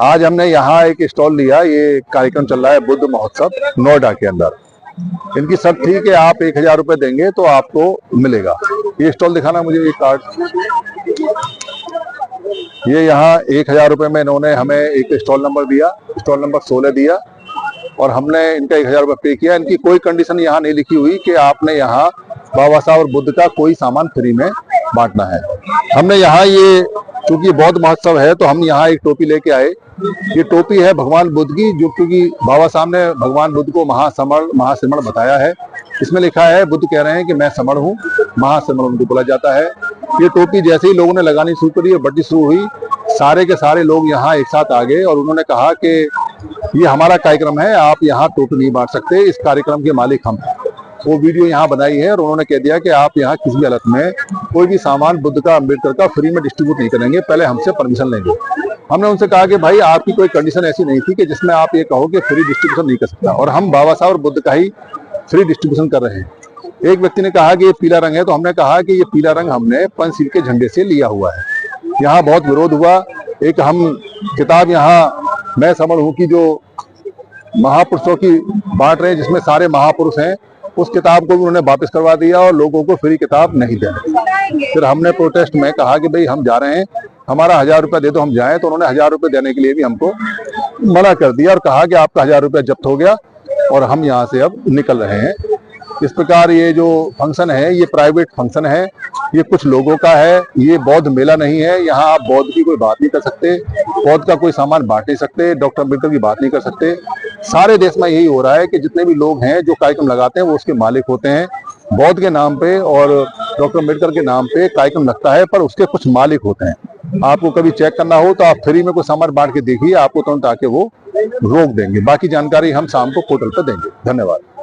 आज हमने यहाँ एक स्टॉल लिया। ये कार्यक्रम चल रहा है बुद्ध महोत्सव नोएडा के अंदर। इनकी शर्त थी कि आप 1000 रुपए देंगे तो आपको मिलेगा। ये स्टॉल दिखाना मुझे, ये कार्ड। ये यहाँ 1000 रुपए में इन्होंने हमें एक स्टॉल नंबर दिया, स्टॉल नंबर 16 दिया, और हमने इनका 1000 रुपए पे किया। इनकी कोई कंडीशन यहाँ नहीं लिखी हुई कि आपने यहाँ बाबा साहब और बुद्ध का कोई सामान फ्री में बांटना है। हमने यहाँ ये, क्योंकि बौद्ध महोत्सव है, तो हम यहाँ एक टोपी लेके आए। ये टोपी है भगवान बुद्ध की, जो क्योंकि बाबा साहब ने भगवान बुद्ध को महासिमण बताया है। इसमें लिखा है, बुद्ध कह रहे हैं कि मैं समण हूँ, महासिमण उनको बोला जाता है। ये टोपी जैसे ही लोगों ने लगानी शुरू करी, बड़ी शुरू हुई, सारे के सारे लोग यहाँ एक साथ आ गए और उन्होंने कहा कि ये हमारा कार्यक्रम है, आप यहाँ टोपी नहीं बांट सकते, इस कार्यक्रम के मालिक हम। वो वीडियो यहाँ बनाई है और उन्होंने कह दिया कि आप यहाँ किसी भी हालत में कोई भी सामान बुद्ध का, अम्बेडकर का फ्री में डिस्ट्रीब्यूट नहीं करेंगे, पहले हमसे परमिशन लेंगे। हमने उनसे कहा कि भाई आपकी कोई कंडीशन ऐसी नहीं थी कि जिसमें आप ये कहो कि फ्री डिस्ट्रीब्यूशन नहीं कर सकता, और हम बाबा साहब और बुद्ध का ही फ्री डिस्ट्रीब्यूशन कर रहे हैं। एक व्यक्ति ने कहा कि ये पीला रंग है, तो हमने कहा कि ये पीला रंग हमने पंचशील के झंडे से लिया हुआ है। यहाँ बहुत विरोध हुआ। एक हम किताब यहाँ मैं समण हूँ की जो महापुरुषों की बांट रहे हैं, जिसमें सारे महापुरुष हैं, उस किताब को भी उन्होंने वापस करवा दिया और लोगों को फ्री किताब नहीं दें। फिर हमने प्रोटेस्ट में कहा कि भाई हम जा रहे हैं, हमारा 1000 रुपया दे दो हम जाएं, तो उन्होंने 1000 रुपये देने के लिए भी हमको मना कर दिया और कहा कि आपका 1000 रुपया जब्त हो गया और हम यहाँ से अब निकल रहे हैं। इस प्रकार ये जो फंक्शन है, ये प्राइवेट फंक्शन है, ये कुछ लोगों का है, ये बौद्ध मेला नहीं है। यहाँ आप बौद्ध की कोई बात नहीं कर सकते, बौद्ध का कोई सामान बांट नहीं सकते, डॉक्टर अम्बेडकर की बात नहीं कर सकते। सारे देश में यही हो रहा है कि जितने भी लोग हैं जो कार्यक्रम लगाते हैं वो उसके मालिक होते हैं। बौद्ध के नाम पे और डॉक्टर अम्बेडकर के नाम पे कार्यक्रम लगता है, पर उसके कुछ मालिक होते हैं। आपको कभी चेक करना हो तो आप फ्री में कोई सामान बांट के देखिए, आपको तुरंत आके वो रोक देंगे। बाकी जानकारी हम शाम को पोर्टल पर देंगे। धन्यवाद।